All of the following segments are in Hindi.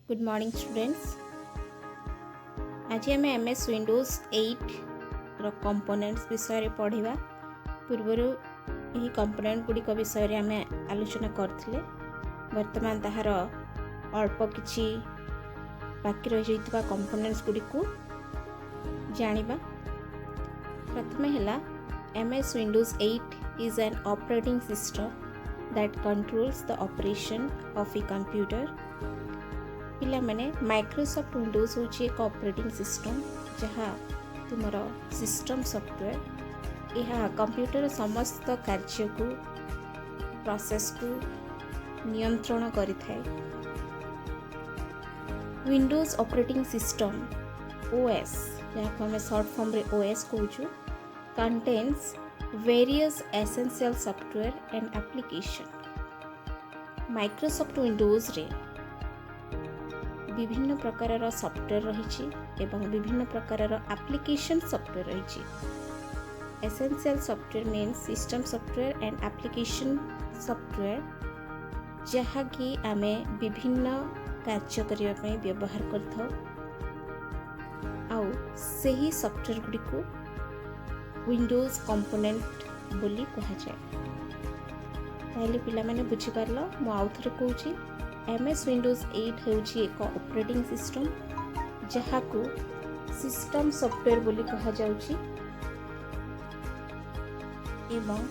Good morning students. आज आम एमएस विंडोज 8 रो कंपोनेंट्स विषय पढ़ा। पूर्वर यही कंपोनेंट गुड़िक विषय आम आलोचना करथिले। वर्तमान ताहार अल्प किछि बाकी रही जाइतबा कंपोनेंट्स गुड़िक जानिबा। प्रथमे हला MS Windows 8 is an operating system that controls the operation of a computer। पिला माने माइक्रोसॉफ्ट विंडोज होची एक ऑपरेटिंग सिस्टम जहाँ तुमर सिस्टम सॉफ्टवेयर यह कंप्यूटर समस्त कार्य को प्रोसेस को नियंत्रण करिथाय। विंडोज ऑपरेटिंग सिस्टम ओएस जहाँ को हमें शॉर्ट फॉर्म रे ओएस कहूँ contains various essential software and application. Microsoft Windows रे विभिन्न प्रकार सॉफ्टवेयर रही एवं विभिन्न प्रकार एप्लीकेशन सॉफ्टवेयर रही। Essential software means system software and application software जहाँ कि आमे विभिन्न कार्य करने में व्यवहार करथाउ। आउ सही सॉफ्टवेयर गुड़ी को विंडोज कंपोनेंट बोली कहा जाए। ताहले पिला माने बुझी पारलो मु आउ थरे कहूची एमएस विंडोज 8 होची एक ऑपरेटिंग सिस्टम जहाँ को सिस्टम सॉफ्टवेयर बोली कहा जाउची एवं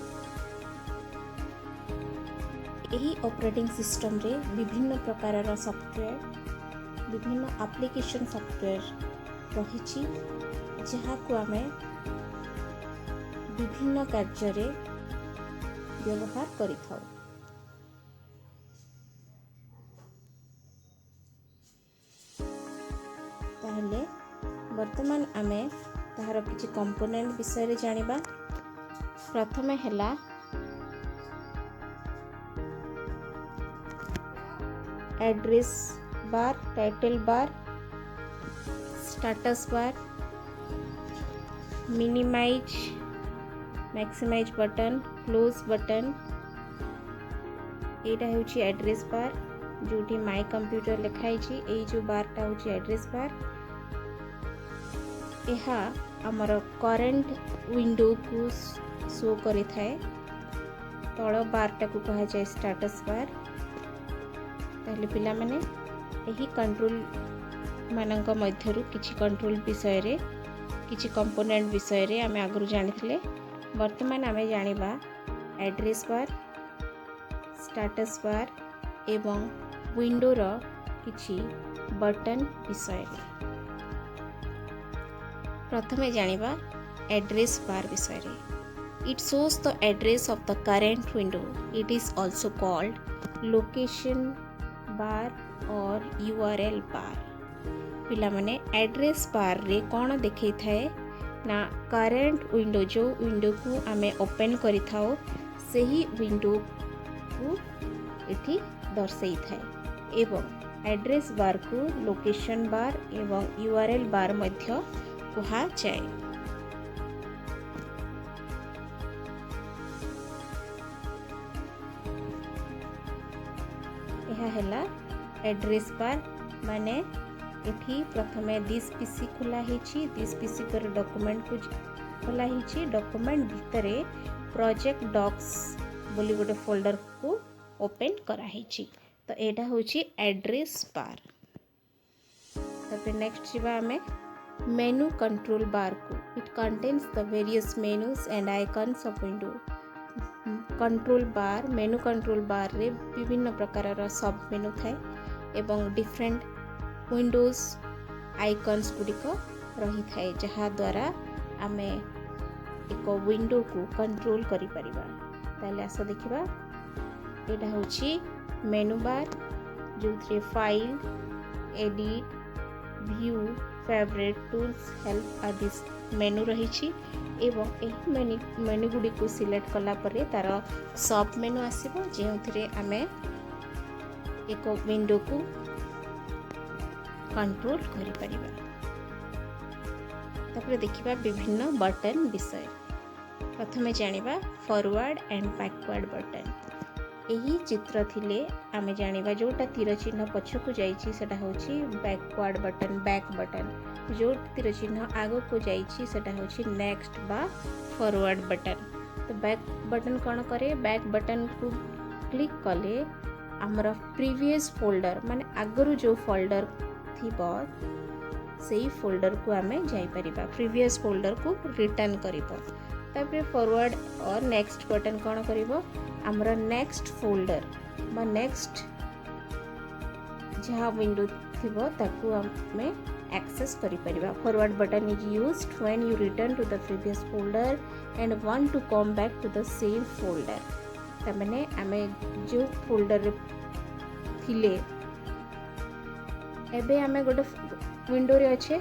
यही ऑपरेटिंग सिस्टम रे विभिन्न प्रकार सॉफ्टवेयर विभिन्न एप्लीकेशन सॉफ्टवेयर रही जहाँ को आमे विभिन्न कार्य रे व्यवहार करिथाउ। ताहले वर्तमान आमे ताहार किछि कंपोनेंट विषय रे जानिबा। प्रथमे हला address bar, title bar, status bar, minimise maximise button, close button. एटा होछि एड्रेस बार जोटी माय कंप्यूटर लिखाई छी। ए जो बारटा होछि एड्रेस बार। यहा आमर करेंट विंडो को शो करि थाए। तळ बारटा को कहा जाए स्टेटस बार। ताहले पिला माने एही कंट्रोल मानक मध्यरु किछि कंट्रोल विषय रे किछि कंपोनेंट विषय रे आमे आगरु जानिथिले। वर्तमान आमे जानिबा एड्रेस बार, स्टेटस बार एवं विंडोर किछि बटन विषय रे। प्रथमे जानिबा एड्रेस बार विषय रे। It shows the address of the current window. It is also called location bar और यूआरएल बार। पिला माने एड्रेस बार रे कोन देखै थाए ना करेंट विंडो जो विंडो को आमे ओपन करि थाओ सही विंडो को एठी दर्शाई थाए एवं एड्रेस बार को लोकेशन बार एवं यूआरएल बार मध्य कहा जाए। यह हैला एड्रेस बार माने एठी प्रथमे दिस पीसी खोला हिची। दिस पीसी पर डॉक्यूमेंट को खोला हिची। डॉक्यूमेंट भितरे प्रोजेक्ट डॉक्स बोली गोटे फोल्डर को ओपन करा हिची। तो एटा होची एड्रेस बार। तापर नेक्स्ट जीवा हमें मेनू कंट्रोल बार को। It contains the various menus and icons of window. Control bar menu control bar रे विभिन्न प्रकार सब मेनू थाए एवं डिफरेंट विंडोज आइकन्स गुड़िक रही थाए जहाँ द्वारा आमे एक विंडो को कंट्रोल करि परिबा। ताले आस देखिबा एटा होची मेनू बार जो थे file, edit, view, favourite, tools, help आदि मेनू रही एवं एही मेनू गुडी को सिलेक्ट कला परे तार सब मेनू आसीबो जेउथरे आमे एक विंडो को कंट्रोल करि परिबा। तापर देखिबा विभिन्न बटन विषय। प्रथमे जानिबा फॉरवर्ड एंड बैकवर्ड बटन। एही चित्र थिले आम जाना जोटा तीर चिन्ह पछक जाइए सेटा होची बैकवर्ड बटन बैक बटन, जो तीर चिन्ह आग को जाइए सेटा होची नेक्स्ट बा फॉरवर्ड बटन। तो बैक बटन कौन करे, बैक बटन को क्लिक कले आमर प्रीवियस फोल्डर माने आगरू जो फोल्डर थिबो सेही फोल्डर को आमे जाई परिबा, प्रीवियस फोल्डर को रिटर्न करिबो। तापर फॉरवर्ड और नेक्स्ट बटन कौन करिबो, आमर नेक्स्ट फोल्डर बा नेक्स्ट जहाँ विंडो थिबो ताकू आमे एक्सेस करि परिबा। Forward button is used when you return to the previous folder and want to come back to the same folder. तमने आमे जो फोल्डर थिले एबे आमे गोटे विंडो रे अच्छे,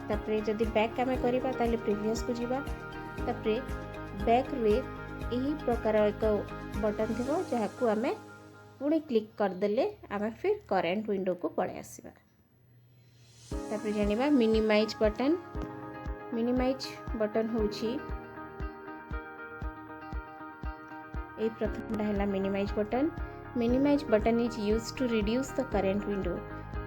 तापरे जदि बैक आमे करिबा ताले प्रीवियस को जीवा, तापरे बैक रे यही प्रकार एक बटन थिबो जहाँ को आमे पुणी क्लिक कर देले आमे फिर करेंट विंडो को पळे आसीबा। तापरे जानिबा मिनिमाइज बटन। मिनिमाइज बटन होची ए प्रथम है minimise button. Minimise button is use to reduce the current window.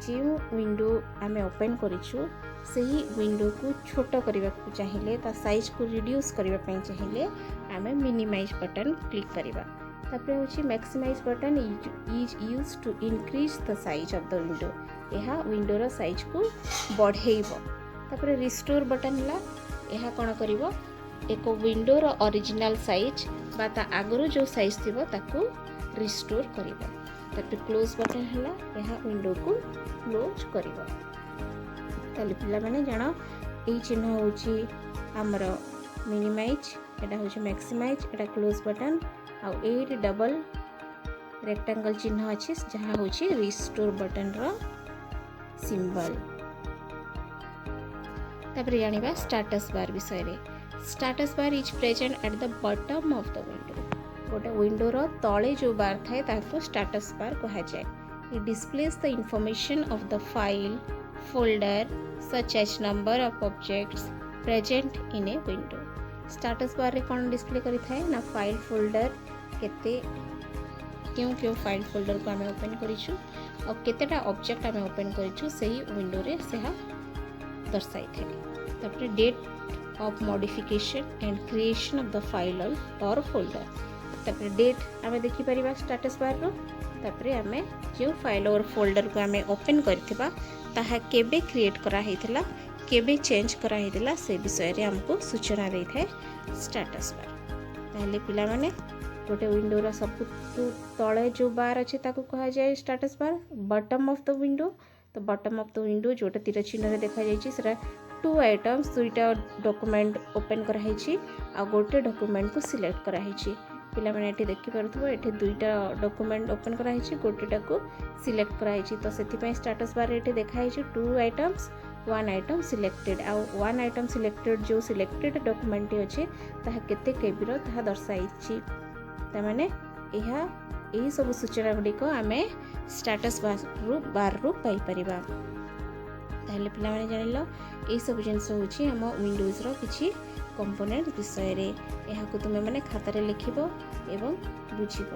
जो विंडो आमे ओपन करिछु सही विंडो को छोट करने को चाहिए, ता साइज को रिड्यूस करने चाहिए आमे मिनिमाइज बटन क्लिक करिबा। तापर होची maximise button is use to increase the size of the window. यह विंडो रो साइज को बढ़ेइबो। तापर रिस्टोर बटन ला यह कोन करिवो, एक विंडो रो ओरिजिनल साइज बा ता आगरो जो साइज थिबो ताकू रिस्टोर करिवो। तापर क्लोज बटन हला यह विंडो को क्लोज करिवो। ताले पिला माने जानो ए चिन्ह होची हमर मिनिमाइज, एटा होची मैक्सिमाइज, एटा क्लोज बटन आ ए डबल रेक्टेंगल चिन्ह अछि जहाँ होची रिस्टोर बटन रो सिंबल। तापर जानिबा स्टेटस बार विषय रे। Status bar is present at the bottom of the window. गोटे विंडो रो तळे जो बार थाए ताको स्टेटस बार कहा जाए। It displays the information of the file folder such as number of objects present in a window. Status bar रे कौन डिस्प्ले करि थाए ना फाइल फोल्डर केते क्यों फाइल फोल्डर को आमे ओपन करिछु और केतेटा ऑब्जेक्ट आमे ओपन करिछु सही विंडो रे सेहा दर्शाई थाए। तापर date of modification and creation of the file और फोल्डर। तापर डेट आमे देखि परिबा स्टेटस बार रो। तापर आमे जो फाइल और फोल्डर को आमे ओपन करथिबा ताहा केबे क्रिएट करा हेतिला, केबे चेंज करा हेतिला से विषय रे हमको सूचना देइ थाए स्टेटस बार। ताहले पिला माने गोटे विंडो रो सब तळे जो बार अछि ताको कहा जाय status bar. Bottom of the window, तो बॉटम ऑफ द विंडो जोटा तीर चिन्ह रे देखा जायछि सेरा टू आइटम्स दुईटा डॉक्यूमेंट ओपन करा हेछि आ गोटे डॉक्यूमेंट को सिलेक्ट करा हेछि। पिला माने एठी देखि परथबो एठी दुईटा डॉक्यूमेंट ओपन करा हेछि, गोटेटा को सिलेक्ट करा हेछि। तो सेति पय स्टेटस बार रे एठी देखा हेछि two items one item selected आ वन आइटम सिलेक्टेड जो सिलेक्टेड डॉक्यूमेंट अछि ताहा केते केबी रो ताहा दर्शाइछि। तमाने एहा एही सब सूचना गुडी को आमे स्टेटस बार रू पाई परिबा। ताहले पिला माने जानिलो एही सब जिंस होछि हम विंडोज रो किछि कंपोनेंट विषय रे। एहा को तुमे माने खाता रे लिखिबो एवं बुझिबो।